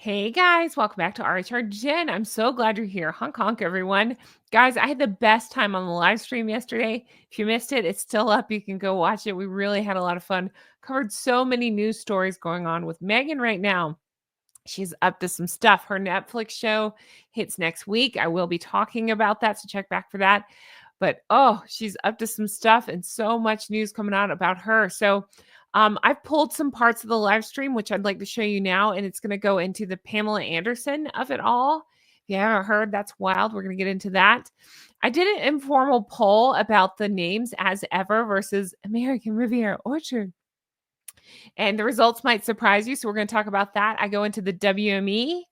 Hey guys, welcome back to RHR Jen. I'm so glad you're here. Honk honk, everyone. Guys, I had the best time on the live stream yesterday. If you missed it, it's still up. You can go watch it. We really had a lot of fun. Covered so many news stories going on with Meghan right now. She's up to some stuff. Her Netflix show hits next week. I will be talking about that, so check back for that. But she's up to some stuff and so much news coming out about her. So I've pulled some parts of the live stream, which I'd like to show you now, and it's going to go into the Pamela Anderson of it all. If you haven't heard, that's wild. We're going to get into that. I did an informal poll about the names As Ever versus American Riviera Orchard. And the results might surprise you. So we're going to talk about that. I go into the WME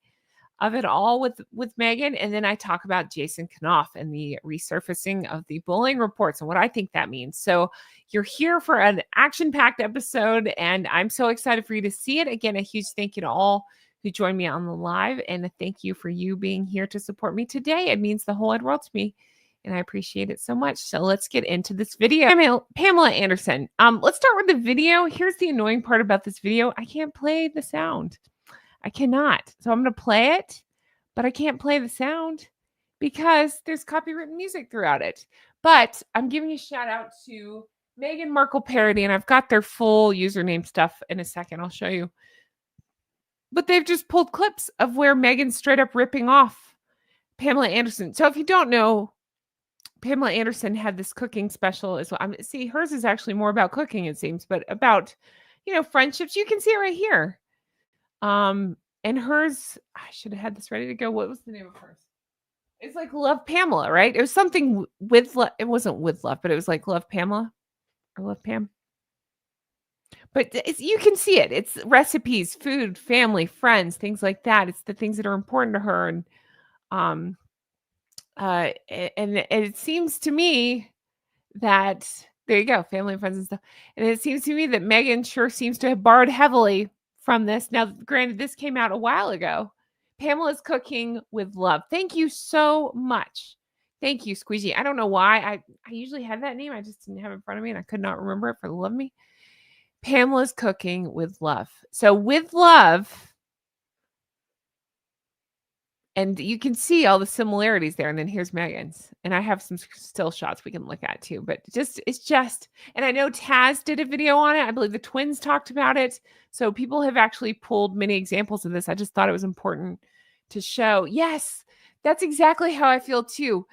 of it all with Meghan, and then I talk about Jason Knopf and the resurfacing of the bullying reports and what I think that means. So you're here for an action-packed episode, and I'm so excited for you to see it. Again, a huge thank you to all who joined me on the live, and a thank you for you being here to support me today. It means the whole wide world to me, and I appreciate it so much. So let's get into this video. Pamela Anderson. Let's start with the video. Here's the annoying part about this video. I can't play the sound. I cannot. So I'm going to play it, but I can't play the sound because there's copyrighted music throughout it. But I'm giving a shout out to Meghan Markle Parody, and I've got their full username stuff in a second. I'll show you. But they've just pulled clips of where Meghan's straight up ripping off Pamela Anderson. So if you don't know, Pamela Anderson had this cooking special as well. See, hers is actually more about cooking, it seems, but about, friendships. You can see it right here. And hers, I should have had this ready to go. What was the name of hers? It's like Love Pamela, right? It was something with love. It wasn't with love, but it was like Love Pamela or Love Pam. But you can see it. It's recipes, food, family, friends, things like that. It's the things that are important to her. And it seems to me that there you go, family and friends and stuff. And it seems to me that Meghan sure seems to have borrowed heavily from this. Now, granted, this came out a while ago. Pamela's Cooking with Love. Thank you so much. Thank you, Squeegee. I don't know why. I usually have that name. I just didn't have it in front of me, and I could not remember it for the love of me. Pamela's Cooking with Love. So with love, and you can see all the similarities there. And then here's Meghan's. And I have some still shots we can look at too. But it's just, and I know Taz did a video on it. I believe the twins talked about it. So people have actually pulled many examples of this. I just thought it was important to show. Yes, that's exactly how I feel too.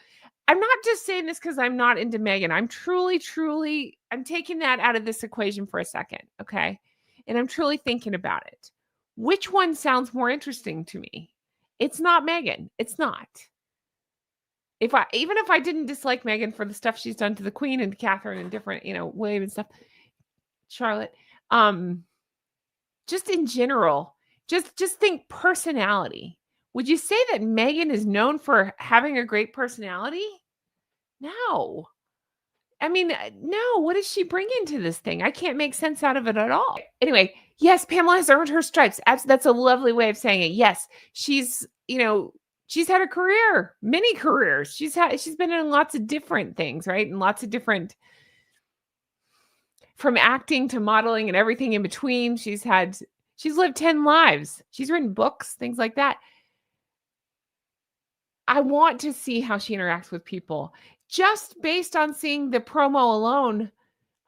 I'm not just saying this because I'm not into Meghan. I'm truly, I'm taking that out of this equation for a second. Okay. And I'm truly thinking about it. Which one sounds more interesting to me? It's not Meghan. It's not. Even if I didn't dislike Meghan for the stuff she's done to the Queen and to Catherine and different, William and stuff, Charlotte, just in general, just think personality. Would you say that Meghan is known for having a great personality? No. I mean, no. What does she bring into this thing? I can't make sense out of it at all. Anyway, yes, Pamela has earned her stripes. That's a lovely way of saying it. Yes, she's had a career, many careers. She's been in lots of different things, right? And lots of different, from acting to modeling and everything in between. She's lived 10 lives. She's written books, things like that. I want to see how she interacts with people. Just based on seeing the promo alone,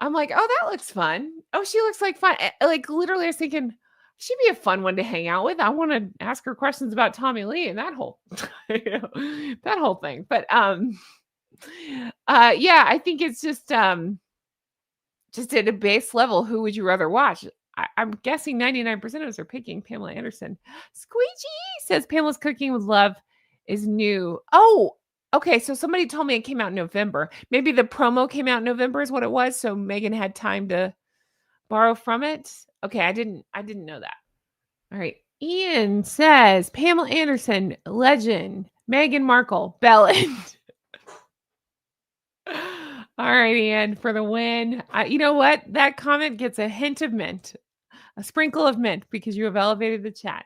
I'm like, oh, that looks fun. Oh, she looks like fun. Like literally, I was thinking she'd be a fun one to hang out with. I want to ask her questions about Tommy Lee and that whole, that whole thing. But yeah, I think it's just at a base level. Who would you rather watch? I'm guessing 99% of us are picking Pamela Anderson. Squeegee says Pamela's Cooking with Love is new. Oh, okay. So somebody told me it came out in November. Maybe the promo came out in November is what it was. So Meghan had time to borrow from it. Okay. I didn't know that. All right. Ian says Pamela Anderson, legend. Meghan Markle, Belland. All right, Ian, for the win. You know what? That comment gets a hint of mint, a sprinkle of mint, because you have elevated the chat.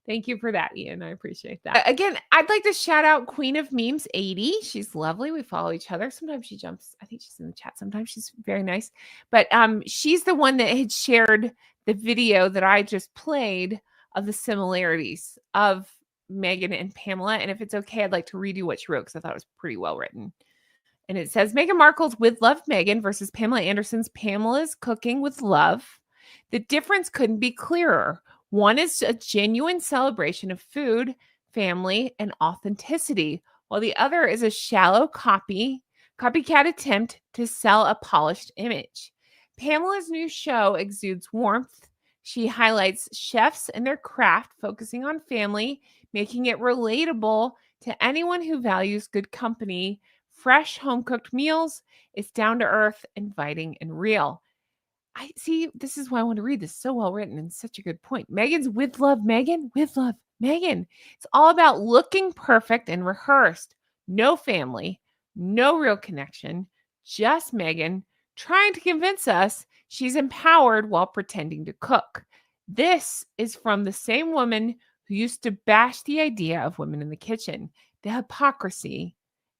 Thank you for that, Ian. I appreciate that. Again, I'd like to shout out Queen of Memes 80. She's lovely. We follow each other. Sometimes she jumps. I think she's in the chat. Sometimes she's very nice. But she's the one that had shared the video that I just played of the similarities of Meghan and Pamela. And if it's okay, I'd like to read you what she wrote because I thought it was pretty well written. And it says Meghan Markle's With Love Meghan versus Pamela Anderson's Pamela's Cooking with Love. The difference couldn't be clearer. One is a genuine celebration of food, family, and authenticity, while the other is a shallow copycat attempt to sell a polished image. Pamela's new show exudes warmth. She highlights chefs and their craft, focusing on family, making it relatable to anyone who values good company. Fresh home-cooked meals. It's down to earth, inviting, and real. I see. This is why I want to read this. So well written and such a good point. Meghan's With Love Meghan. With Love Meghan. It's all about looking perfect and rehearsed. No family, no real connection, just Meghan trying to convince us she's empowered while pretending to cook. This is from the same woman who used to bash the idea of women in the kitchen. The hypocrisy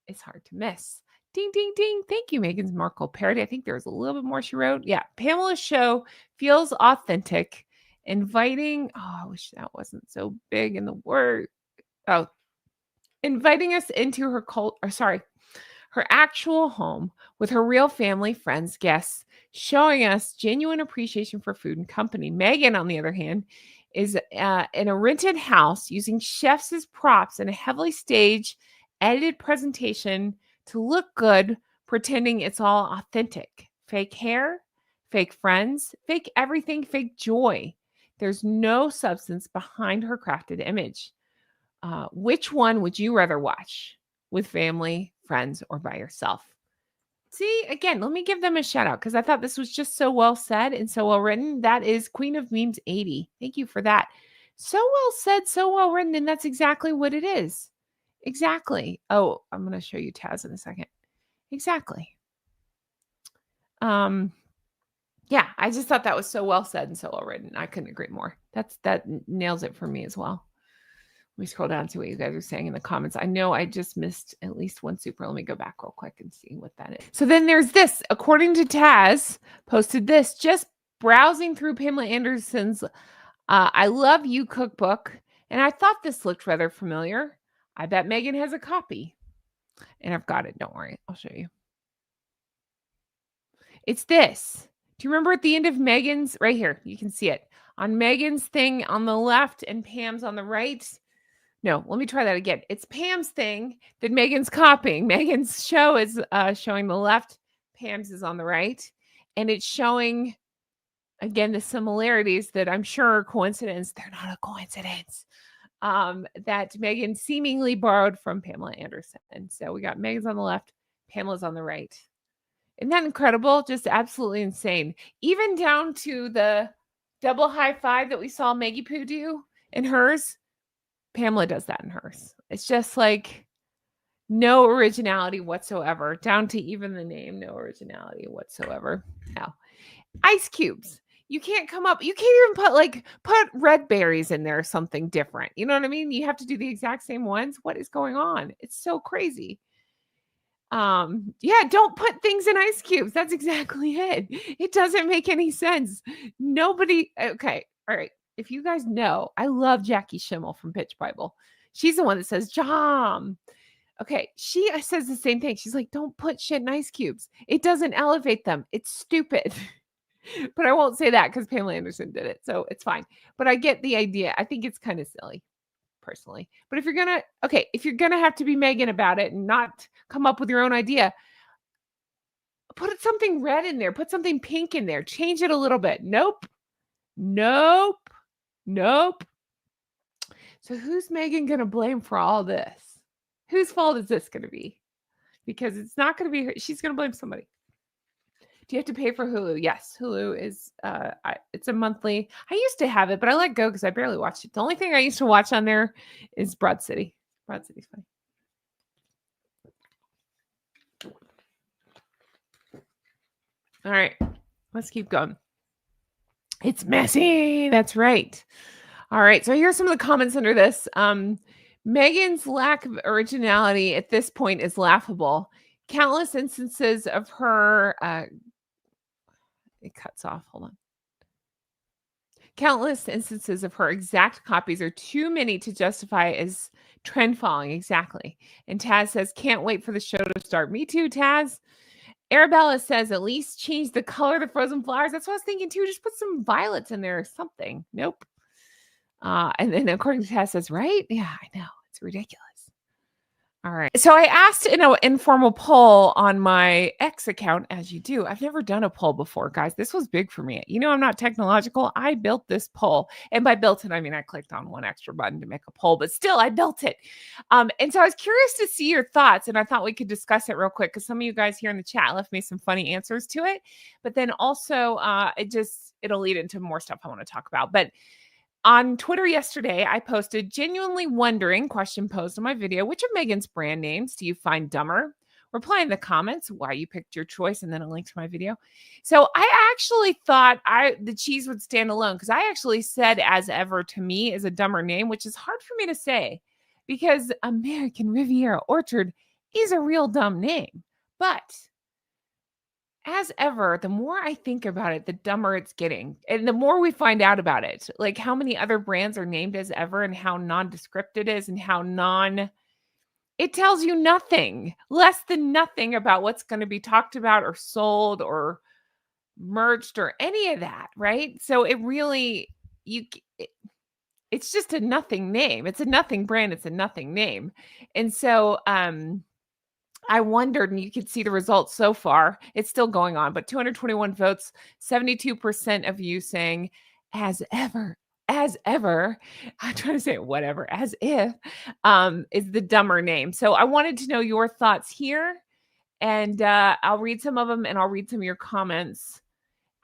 is hard to miss. Ding, ding, ding. Thank you, Meghan Markle parody. I think there was a little bit more she wrote. Yeah. Pamela's show feels authentic, inviting. Oh, I wish that wasn't so big in the word. Oh, inviting us into her her actual home with her real family, friends, guests, showing us genuine appreciation for food and company. Meghan, on the other hand, is in a rented house using chefs as props in a heavily staged, edited presentation to look good, pretending it's all authentic. Fake hair, fake friends, fake everything, fake joy. There's no substance behind her crafted image. Which one would you rather watch? With family, friends, or by yourself? See, again, let me give them a shout out because I thought this was just so well said and so well written. That is Queen of Memes 80. Thank you for that. So well said, so well written, and that's exactly what it is. Exactly. Oh, I'm going to show you Taz in a second. Exactly. Yeah, I just thought that was so well said and so well written. I couldn't agree more. That nails it for me as well. Let me scroll down and see what you guys are saying in the comments. I know I just missed at least one super. Let me go back real quick and see what that is. So then there's this. According to Taz, posted this, just browsing through Pamela Anderson's I Love You cookbook, and I thought this looked rather familiar. I bet Meghan has a copy. And I've got it. Don't worry. I'll show you. It's this. Do you remember at the end of Meghan's, right here, you can see it, on Meghan's thing on the left and Pam's on the right? No, let me try that again. It's Pam's thing that Meghan's copying. Meghan's show is showing the left, Pam's is on the right. And it's showing, again, the similarities that I'm sure are coincidence. They're not a coincidence. That Meghan seemingly borrowed from Pamela Anderson. And so we got Meghan's on the left, Pamela's on the right. Isn't that incredible? Just absolutely insane. Even down to the double high five that we saw Maggie Poo do in hers. Pamela does that in hers. It's just like no originality whatsoever, down to even the name, no originality whatsoever. No. Ice cubes. You can't come up, you can't even put red berries in there or something different. You know what I mean? You have to do the exact same ones. What is going on? It's so crazy. Yeah, don't put things in ice cubes. That's exactly it. It doesn't make any sense. Nobody, okay, all right. If you guys know, I love Jackie Schimmel from Pitch Bible. She's the one that says, Jom. Okay, she says the same thing. She's like, don't put shit in ice cubes. It doesn't elevate them. It's stupid. But I won't say that because Pamela Anderson did it. So it's fine. But I get the idea. I think it's kind of silly, personally. But if you're gonna have to be Meghan about it and not come up with your own idea, put something red in there, put something pink in there, change it a little bit. Nope. So who's Meghan gonna blame for all this? Whose fault is this gonna be? Because it's not gonna be her. She's gonna blame somebody. Do you have to pay for Hulu? Yes, Hulu is it's a monthly. I used to have it, but I let go because I barely watched it. The only thing I used to watch on there is Broad City. Broad City's fine. All right, let's keep going. It's messy. That's right. All right, so here's some of the comments under this. Meghan's lack of originality at this point is laughable. Countless instances of her it cuts off. Hold on. Countless instances of her exact copies are too many to justify as trend following. Exactly. And Taz says, can't wait for the show to start. Me too, Taz. Arabella says, at least change the color of the frozen flowers. That's what I was thinking too. Just put some violets in there or something. Nope. And then according to Taz says, right? Yeah, I know. It's ridiculous. All right. So I asked in an informal poll on my X account, as you do. I've never done a poll before, guys. This was big for me. You know, I'm not technological. I built this poll. And by built it, I mean, I clicked on one extra button to make a poll, but still, I built it. And so I was curious to see your thoughts. And I thought we could discuss it real quick because some of you guys here in the chat left me some funny answers to it. But then also, it'll lead into more stuff I want to talk about. But on Twitter yesterday, I posted genuinely wondering question posed on my video, which of Meghan's brand names do you find dumber? Reply in the comments why you picked your choice and then a link to my video. So I actually thought the cheese would stand alone because I actually said as ever to me is a dumber name, which is hard for me to say because American Riviera Orchard is a real dumb name. But as ever, the more I think about it, the dumber it's getting. And the more we find out about it, like how many other brands are named as ever and how nondescript it is and how it tells you nothing, less than nothing about what's going to be talked about or sold or merged or any of that, right? So it really, it's just a nothing name. It's a nothing brand. It's a nothing name. And so, I wondered, and you can see the results so far. It's still going on, but 221 votes, 72% of you saying, as ever, as ever. I'm trying to say it, whatever, as if, is the dumber name. So I wanted to know your thoughts here, and I'll read some of them, and I'll read some of your comments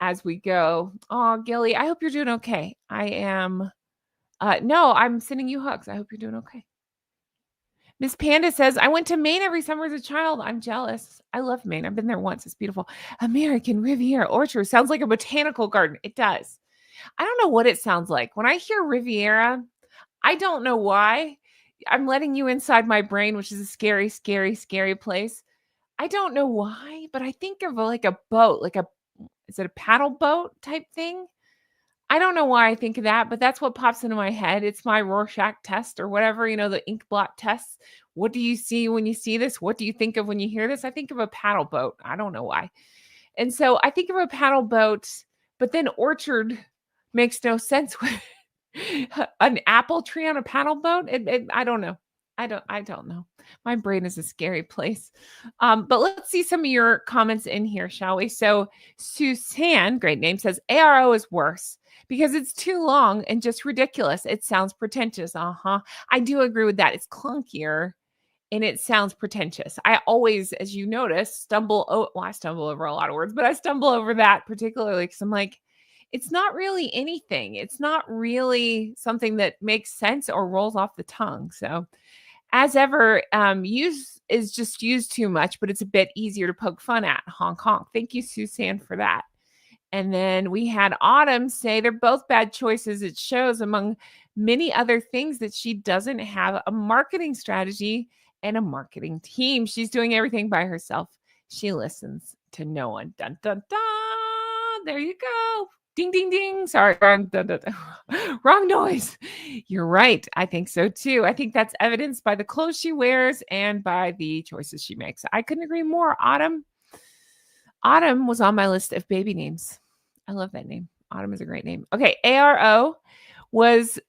as we go. Oh, Gilly, I hope you're doing okay. I am. No, I'm sending you hugs. I hope you're doing okay. Miss Panda says, I went to Maine every summer as a child. I'm jealous. I love Maine. I've been there once. It's beautiful. American Riviera Orchard sounds like a botanical garden. It does. I don't know what it sounds like. When I hear Riviera, I don't know why. I'm letting you inside my brain, which is a scary, scary, scary place. I don't know why, but I think of like a boat, is it a paddle boat type thing? I don't know why I think of that, but that's what pops into my head. It's my Rorschach test or whatever, the ink blot tests. What do you see when you see this? What do you think of when you hear this? I think of a paddle boat. I don't know why. And so I think of a paddle boat, but then orchard makes no sense with an apple tree on a paddle boat. I don't know. I don't know. My brain is a scary place. But let's see some of your comments in here, shall we? So Suzanne, great name, says ARO is worse because it's too long and just ridiculous. It sounds pretentious. I do agree with that. It's clunkier and it sounds pretentious. I always, as you notice, I stumble over a lot of words, but I stumble over that particularly because I'm like, it's not really anything. It's not really something that makes sense or rolls off the tongue. So as ever, use is just used too much, but it's a bit easier to poke fun at. Hong Kong. Thank you, Suzanne, for that. And then we had Autumn say they're both bad choices. It shows, among many other things, that she doesn't have a marketing strategy and a marketing team. She's doing everything by herself. She listens to no one. Dun, dun, dun. There you go. Ding, ding, ding. Sorry, wrong noise. You're right. I think so too. I think that's evidenced by the clothes she wears and by the choices she makes. I couldn't agree more. Autumn was on my list of baby names. I love that name. Autumn is a great name. Okay, ARO was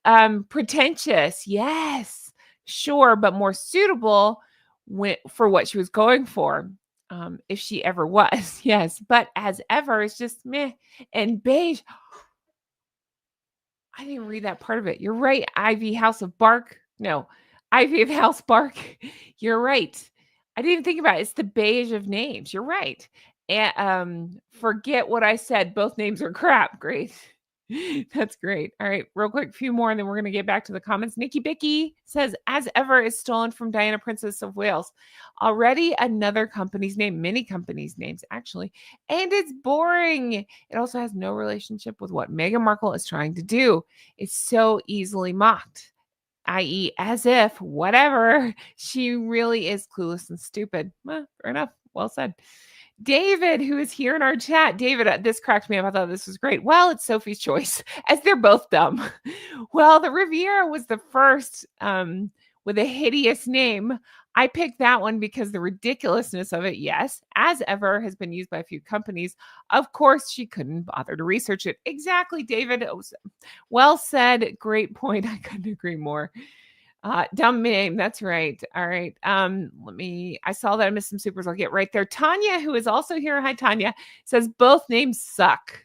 pretentious. Yes, sure, but more suitable for what she was going for. If she ever was, yes. But as ever, it's just meh. And beige, I didn't read that part of it. You're right. Ivy House of Bark. No, Ivy of House Bark. You're right. I didn't even think about it. It's the beige of names. You're right. And forget what I said. Both names are crap. Great. That's great. All right, real quick, a few more, and then we're going to get back to the comments. Nikki Bicky says, as ever, is stolen from Diana, Princess of Wales. Already another company's name, many companies' names, actually. And it's boring. It also has no relationship with what Meghan Markle is trying to do. It's so easily mocked, i.e., as if, whatever, she really is clueless and stupid. Well, fair enough. Well said. David, who is here in our chat. David, this cracked me up. I thought this was great. Well, it's Sophie's choice, as they're both dumb. Well, the Riviera was the first with a hideous name. I picked that one because the ridiculousness of it, yes, as ever, has been used by a few companies. Of course, she couldn't bother to research it. Exactly, David. It was well said. Great point. I couldn't agree more. Dumb name. That's right. All right. I saw that I missed some supers. I'll get right there. Tanya, who is also here. Hi, Tanya, says both names suck.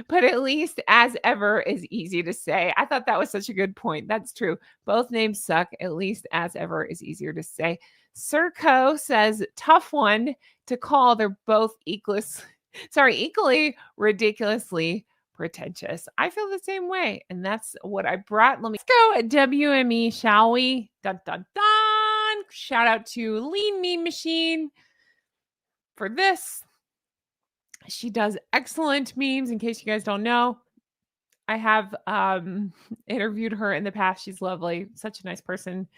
But at least as ever is easy to say. I thought that was such a good point. That's true. Both names suck. At least as ever is easier to say. Circo says tough one to call. They're both equally ridiculously pretentious. I feel the same way. And that's what I brought. Let's go at WME, shall we? Dun, dun, dun. Shout out to Lean Mean Machine for this. She does excellent memes, in case you guys don't know. I have interviewed her in the past. She's lovely. Such a nice person.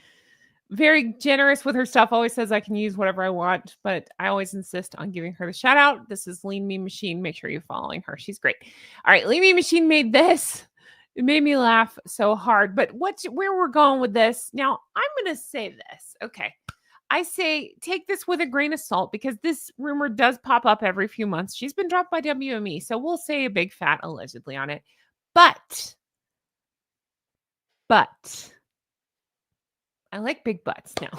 Very generous with her stuff. Always says I can use whatever I want, but I always insist on giving her the shout out. This is Lean Mean Machine. Make sure you're following her. She's great. All right, Lean Mean Machine made this. It made me laugh so hard. But where we're going with this? Now, I'm going to say this. Okay. I say take this with a grain of salt because this rumor does pop up every few months. She's been dropped by WME, so we'll say a big fat allegedly on it. But I like big butts now.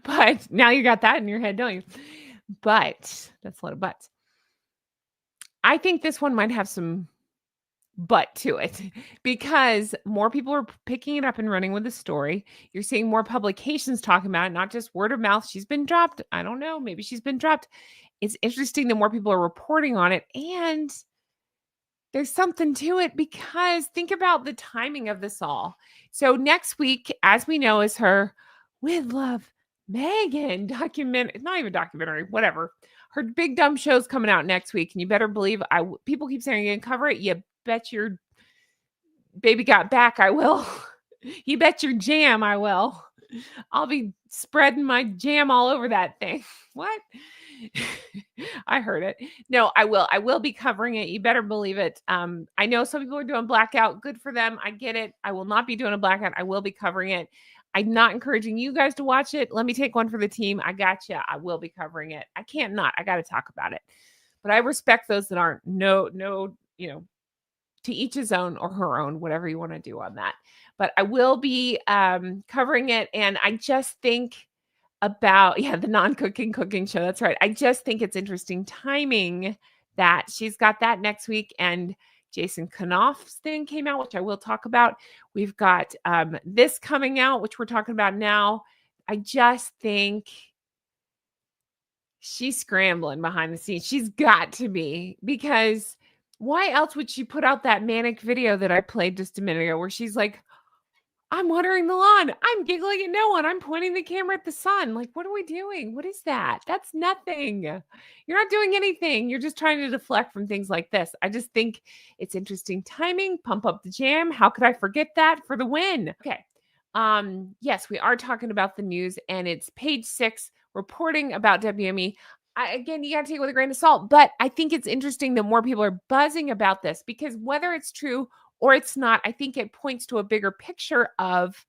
But now you got that in your head, don't you? But that's a lot of butts. I think this one might have some butt to it because more people are picking it up and running with the story. You're seeing more publications talking about it, not just word of mouth. She's been dropped. I don't know. Maybe she's been dropped. It's interesting that more people are reporting on it. And there's something to it because think about the timing of this all. So next week, as we know, is her With Love Meghan documentary. Not even documentary, whatever. Her big dumb show's coming out next week. And you better believe people keep saying you're going to cover it. You bet your baby got back, I will. You bet your jam, I will. I'll be spreading my jam all over that thing. What? I heard it. No, I will. I will be covering it. You better believe it. I know some people are doing blackout. Good for them. I get it. I will not be doing a blackout. I will be covering it. I'm not encouraging you guys to watch it. Let me take one for the team. I got you. I will be covering it. I can't not. I got to talk about it. But I respect those that aren't. No, to each his own or her own, whatever you want to do on that. But I will be covering it. And I just think about, the non-cooking cooking show. That's right. I just think it's interesting timing that she's got that next week. And Jason Knopf's thing came out, which I will talk about. We've got this coming out, which we're talking about now. I just think she's scrambling behind the scenes. She's got to be, because why else would she put out that manic video that I played just a minute ago where she's like, I'm watering the lawn. I'm giggling at no one. I'm pointing the camera at the sun. Like, what are we doing? What is that? That's nothing. You're not doing anything. You're just trying to deflect from things like this. I just think it's interesting timing. Pump up the jam. How could I forget that for the win? Okay. Yes, we are talking about the news, and it's page 6 reporting about WME. Again, you got to take it with a grain of salt, but I think it's interesting that more people are buzzing about this because whether it's true or it's not, I think it points to a bigger picture of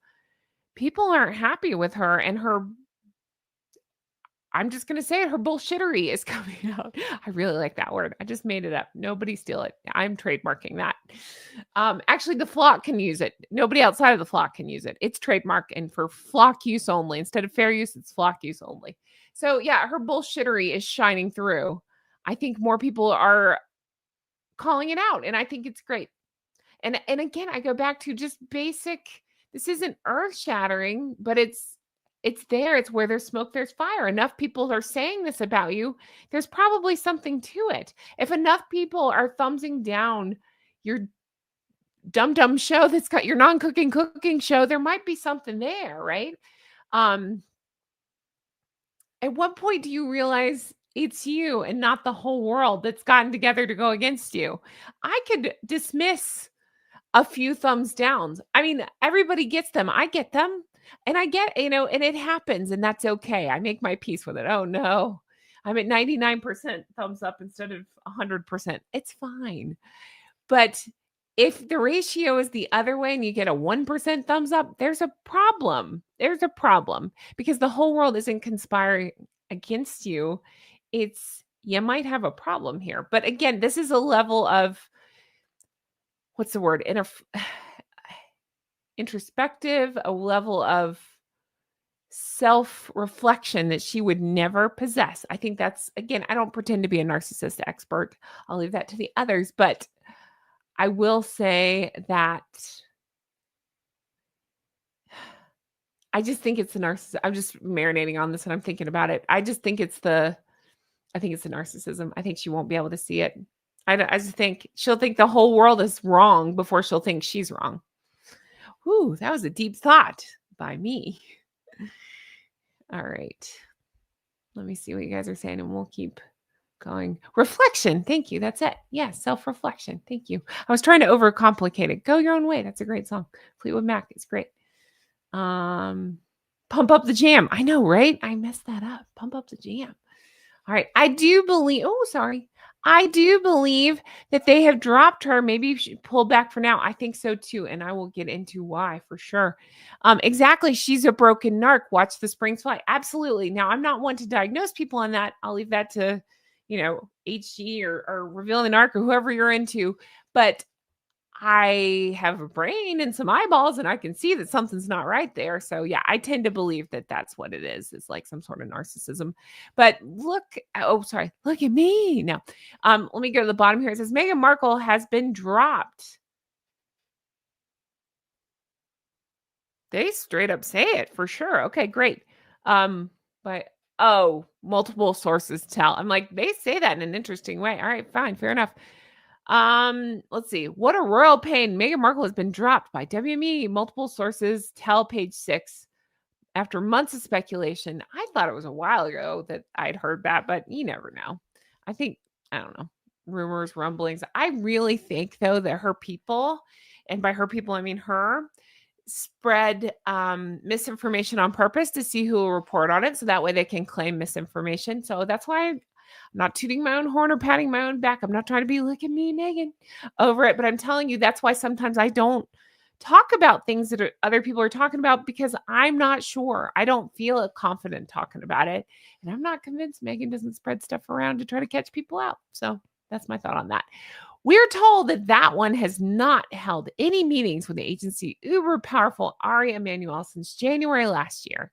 people aren't happy with her and her, I'm just going to say it, her bullshittery is coming out. I really like that word. I just made it up. Nobody steal it. I'm trademarking that. Actually, the flock can use it. Nobody outside of the flock can use it. It's trademark and for flock use only. Instead of fair use, it's flock use only. So yeah, her bullshittery is shining through. I think more people are calling it out, and I think it's great. And again, I go back to just basic. This isn't earth-shattering, but it's there. It's where there's smoke, there's fire. Enough people are saying this about you. There's probably something to it. If enough people are thumbsing down your dumb show that's got your non-cooking cooking show, there might be something there, right? At what point do you realize it's you and not the whole world that's gotten together to go against you? I could dismiss a few thumbs downs. I mean, everybody gets them. I get them. And I get, and it happens, and that's okay. I make my peace with it. Oh no. I'm at 99% thumbs up instead of 100%. It's fine. But if the ratio is the other way and you get a 1% thumbs up, there's a problem. There's a problem because the whole world isn't conspiring against you. It's you might have a problem here. But again, this is a level of what's the word? Introspective, a level of self-reflection that she would never possess. I think that's again, I don't pretend to be a narcissist expert. I'll leave that to the others, but I will say that I just think it's the I'm just marinating on this and I'm thinking about it. I think it's the narcissism. I think she won't be able to see it. I just think she'll think the whole world is wrong before she'll think she's wrong. Whew, that was a deep thought by me. All right. Let me see what you guys are saying and we'll keep going. Reflection. Thank you. That's it. Yeah, self-reflection. Thank you. I was trying to overcomplicate it. Go Your Own Way. That's a great song. Fleetwood Mac. It's great. Pump Up the Jam. I know, right? I messed that up. Pump Up the Jam. All right. I do believe that they have dropped her. Maybe she pulled back for now. I think so too. And I will get into why for sure. Exactly. She's a broken narc. Watch the Springs Fly. Absolutely. Now, I'm not one to diagnose people on that. I'll leave that to, HG or Revealing the Narc or whoever you're into. But I have a brain and some eyeballs and I can see that something's not right there. So yeah, I tend to believe that that's what it is. It's like some sort of narcissism. But look at me. No. Let me go to the bottom here. It says Meghan Markle has been dropped. They straight up say it for sure. Okay, great. But multiple sources tell. I'm like, they say that in an interesting way. All right, fine, fair enough. Let's see. What a royal pain. Meghan Markle has been dropped by WME. Multiple sources tell Page 6 after months of speculation. I thought it was a while ago that I'd heard that, but you never know. I don't know, rumors, rumblings. I really think though that her people, and by her people, I mean her, spread misinformation on purpose to see who will report on it. So that way they can claim misinformation. So that's why I'm not tooting my own horn or patting my own back. I'm not trying to be, look at me, Meghan, over it. But I'm telling you, that's why sometimes I don't talk about things that other people are talking about because I'm not sure. I don't feel confident talking about it. And I'm not convinced Meghan doesn't spread stuff around to try to catch people out. So that's my thought on that. We're told that one has not held any meetings with the agency uber powerful Ari Emanuel since January last year,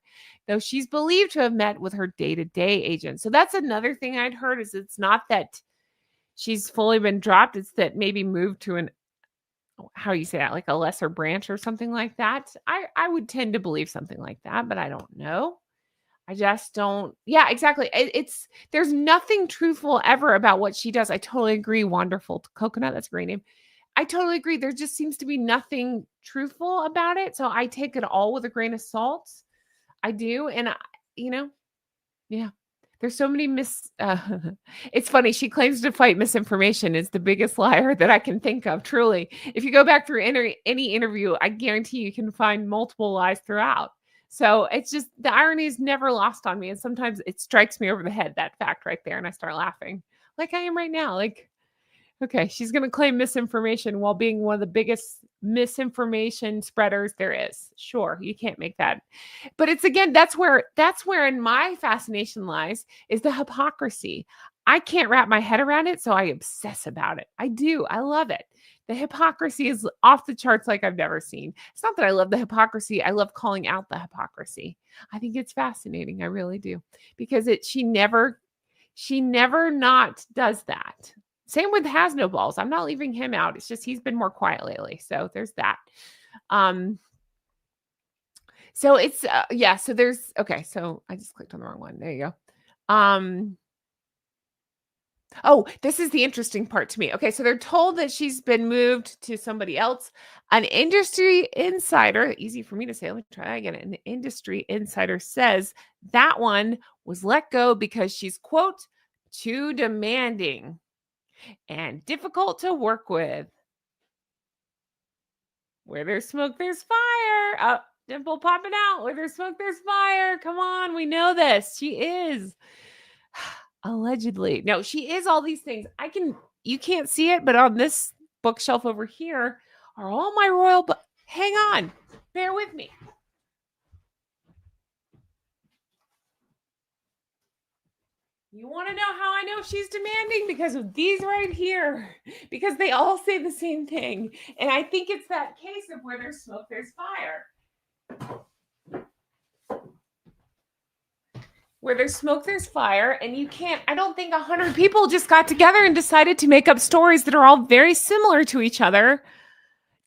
though she's believed to have met with her day-to-day agent. So that's another thing I'd heard is it's not that she's fully been dropped. It's that maybe moved to how you say that, like a lesser branch or something like that. I would tend to believe something like that, but I don't know. I just don't. Yeah, exactly. There's nothing truthful ever about what she does. I totally agree. Wonderful Coconut. That's a great name. I totally agree. There just seems to be nothing truthful about it. So I take it all with a grain of salt. I do. And, yeah. There's so many it's funny. She claims to fight misinformation is the biggest liar that I can think of. Truly. If you go back through any interview, I guarantee you can find multiple lies throughout. So it's just the irony is never lost on me. And sometimes it strikes me over the head, that fact right there. And I start laughing like I am right now. Like, okay, she's going to claim misinformation while being one of the biggest misinformation spreaders there is. Sure, you can't make that. But it's again, that's where in my fascination lies is the hypocrisy. I can't wrap my head around it, so I obsess about it. I do. I love it. The hypocrisy is off the charts like I've never seen. It's not that I love the hypocrisy. I love calling out the hypocrisy. I think it's fascinating. I really do. Because she never not does that. Same with Has No Balls. I'm not leaving him out. It's just he's been more quiet lately. So there's that. So it's so there's okay. So I just clicked on the wrong one. There you go. Oh, this is the interesting part to me. Okay, so they're told that she's been moved to somebody else. An industry insider, easy for me to say, let me try that again. An industry insider says that one was let go because she's, quote, too demanding and difficult to work with. Where there's smoke, there's fire. Oh, dimple popping out. Where there's smoke, there's fire. Come on, we know this. She is. Allegedly. No, she is all these things. You can't see it, but on this bookshelf over here are all my royal books. Hang on. Bear with me. You want to know how I know she's demanding? Because of these right here. Because they all say the same thing. And I think it's that case of where there's smoke, there's fire. Where there's smoke, there's fire. And you can't, I don't think 100 people just got together and decided to make up stories that are all very similar to each other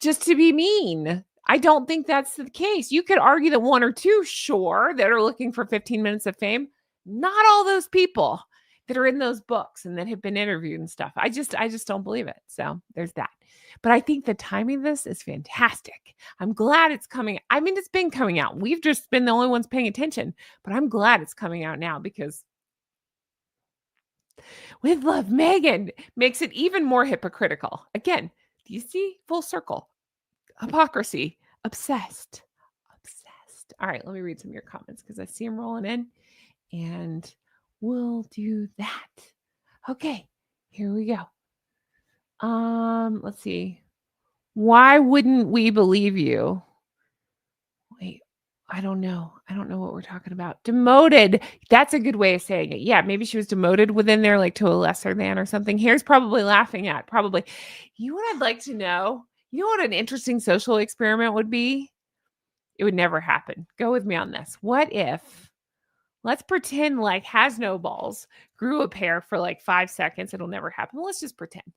just to be mean. I don't think that's the case. You could argue that one or two, sure, that are looking for 15 minutes of fame. Not all those people that are in those books and that have been interviewed and stuff. I just don't believe it. So there's that. But I think the timing of this is fantastic. I'm glad it's coming. I mean, it's been coming out. We've just been the only ones paying attention, but I'm glad it's coming out now because with Love Meghan makes it even more hypocritical. Again, do you see full circle? Hypocrisy, obsessed. All right, let me read some of your comments because I see them rolling in, and we'll do that. Okay, here we go. Let's see. Why wouldn't we believe you? Wait, I don't know. I don't know what we're talking about. Demoted. That's a good way of saying it. Yeah, maybe she was demoted within there, like to a lesser than or something. Here's probably laughing at. Probably. You know what I'd like to know? You know what an interesting social experiment would be? It would never happen. Go with me on this. What if, let's pretend like has no balls, grew a pair for like 5 seconds. It'll never happen. Let's just pretend.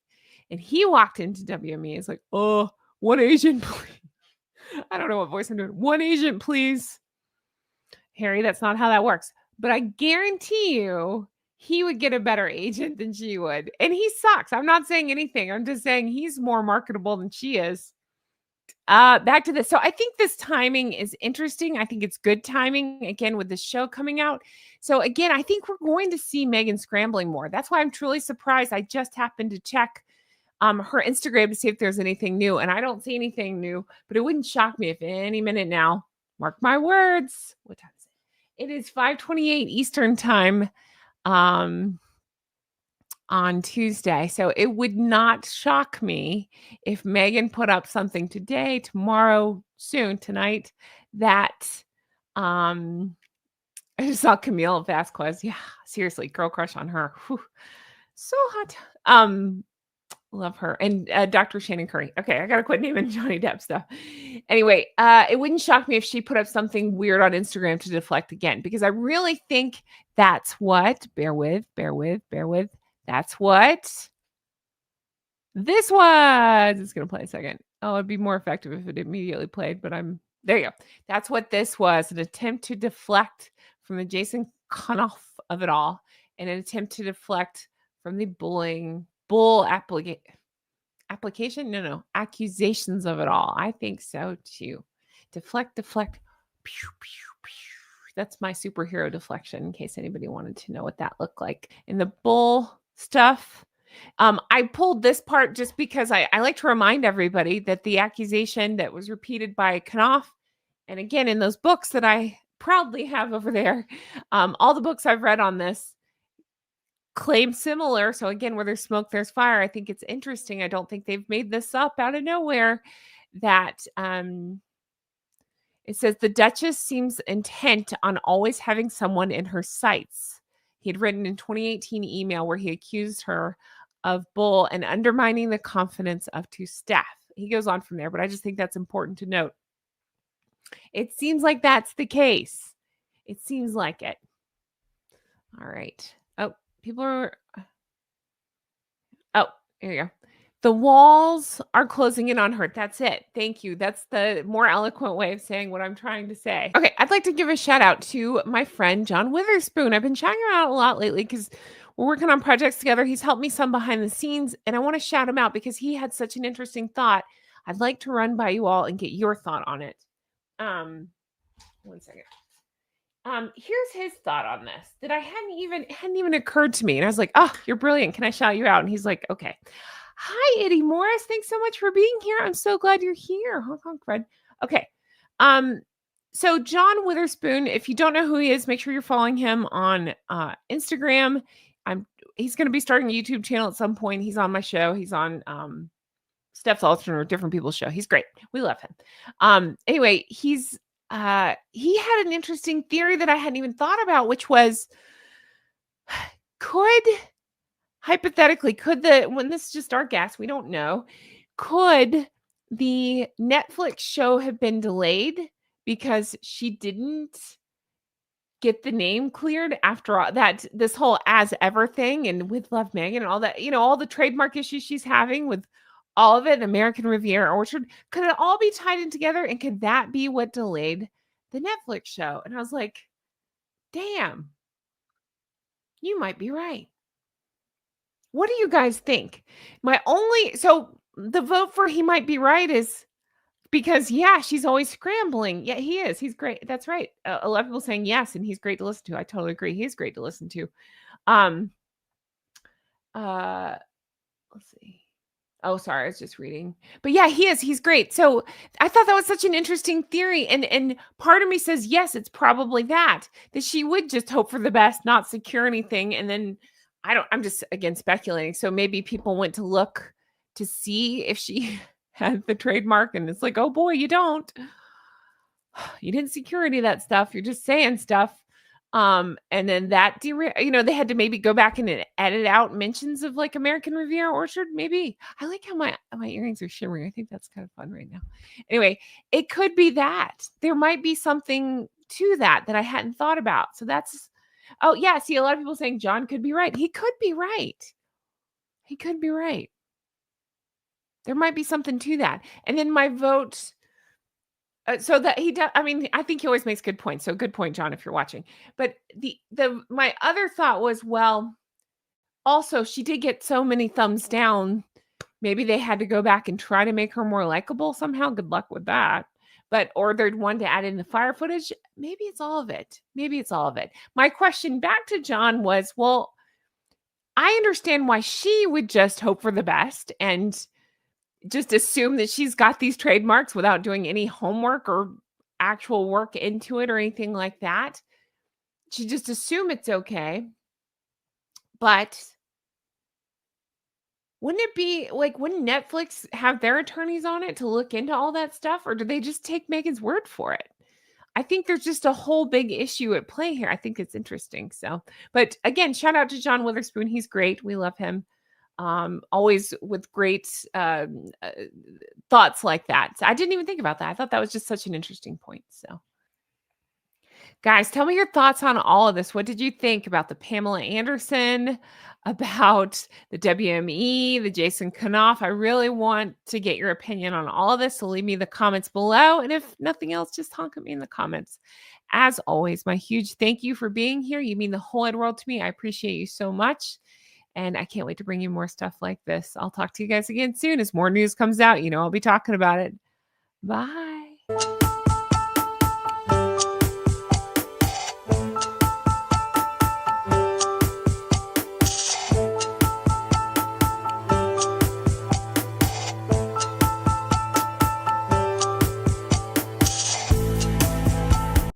And he walked into WME. He's like, oh, one agent, please. I don't know what voice I'm doing. One agent, please. Harry, that's not how that works. But I guarantee you he would get a better agent than she would. And he sucks. I'm not saying anything. I'm just saying he's more marketable than she is. Back to this. So I think this timing is interesting. I think it's good timing again with the show coming out. So again, I think we're going to see Meghan scrambling more. That's why I'm truly surprised. I just happened to check her Instagram to see if there's anything new, and I don't see anything new, but it wouldn't shock me if any minute now, mark my words. What time is it? It is 5:28 Eastern time. On Tuesday. So it would not shock me if Meghan put up something today, tomorrow, soon, tonight, that I just saw Camille Vasquez. Yeah, seriously, girl crush on her. Whew. So hot. Love her. And Dr. Shannon Curry. Okay, I gotta quit naming Johnny Depp stuff. Anyway, it wouldn't shock me if she put up something weird on Instagram to deflect again, because I really think that's what, bear with. That's what this was. It's going to play a second. Oh, it'd be more effective if it immediately played, but there you go. That's what this was, an attempt to deflect from the Jason Cunoff of it all, and an attempt to deflect from the accusations of it all. I think so too. Deflect. Pew, pew, pew. That's my superhero deflection, in case anybody wanted to know what that looked like. In the bull stuff, I pulled this part just because I like to remind everybody that the accusation that was repeated by Knopf, and again, in those books that I proudly have over there, all the books I've read on this claim similar. So again, where there's smoke, there's fire. I think it's interesting. I don't think they've made this up out of nowhere, that it says the Duchess seems intent on always having someone in her sights. He had written in 2018 email where he accused her of bull and undermining the confidence of two staff. He goes on from there, but I just think that's important to note. It seems like that's the case. It seems like it. All right. Oh, people are... Oh, here you go. The walls are closing in on her. That's it. Thank you. That's the more eloquent way of saying what I'm trying to say. Okay, I'd like to give a shout out to my friend, John Witherspoon. I've been shouting him out a lot lately because we're working on projects together. He's helped me some behind the scenes, and I want to shout him out because he had such an interesting thought. I'd like to run by you all and get your thought on it. One second. Here's his thought on this that I hadn't even occurred to me. And I was like, oh, you're brilliant. Can I shout you out? And he's like, okay. Hi, Eddie Morris. Thanks so much for being here. I'm so glad you're here. Honk, honk, Fred. Okay. So John Witherspoon, if you don't know who he is, make sure you're following him on Instagram. he's going to be starting a YouTube channel at some point. He's on my show. He's on Steph's Alternate or different people's show. He's great. We love him. Anyway, he had an interesting theory that I hadn't even thought about, which was hypothetically, when this is just our guess, we don't know, could the Netflix show have been delayed because she didn't get the name cleared after all that, this whole as ever thing, and with Love Meghan and all that, all the trademark issues she's having with all of it, American Riviera Orchard, could it all be tied in together? And could that be what delayed the Netflix show? And I was like, damn, you might be right. What do you guys think? So the vote for he might be right is because, yeah, she's always scrambling. Yeah, he is. He's great. That's right. A lot of people saying yes, and he's great to listen to. I totally agree. He's great to listen to. Let's see. Oh, sorry, I was just reading. But yeah, he is. He's great. So I thought that was such an interesting theory. And part of me says, yes, it's probably that she would just hope for the best, not secure anything. And then I'm just, again, speculating. So maybe people went to look to see if she had the trademark, and it's like, oh boy, you don't. You didn't secure any of that stuff. You're just saying stuff. And then that they had to maybe go back and edit out mentions of like American Riviera Orchard. Maybe. I like how my earrings are shimmering. I think that's kind of fun right now. Anyway, it could be that there might be something to that I hadn't thought about. So that's, oh yeah. See, a lot of people saying John could be right. He could be right. He could be right. There might be something to that. And then my vote, so that he does, I think he always makes good points. So good point, John, if you're watching. But my other thought was, well, also she did get so many thumbs down. Maybe they had to go back and try to make her more likable somehow. Good luck with that. But ordered one to add in the fire footage. Maybe it's all of it. My question back to John was, well, I understand why she would just hope for the best and just assume that she's got these trademarks without doing any homework or actual work into it or anything like that. She just assume it's okay. But wouldn't Netflix have their attorneys on it to look into all that stuff? Or do they just take Meghan's word for it? I think there's just a whole big issue at play here. I think it's interesting. So, but again, shout out to John Witherspoon. He's great. We love him. Always with great thoughts like that. So I didn't even think about that. I thought that was just such an interesting point. So, guys, tell me your thoughts on all of this. What did you think about the Pamela Anderson, about the WME, the Jason Kanoff? I really want to get your opinion on all of this. So leave me the comments below. And if nothing else, just honk at me in the comments. As always, my huge thank you for being here. You mean the whole wide world to me. I appreciate you so much. And I can't wait to bring you more stuff like this. I'll talk to you guys again soon as more news comes out. I'll be talking about it. Bye.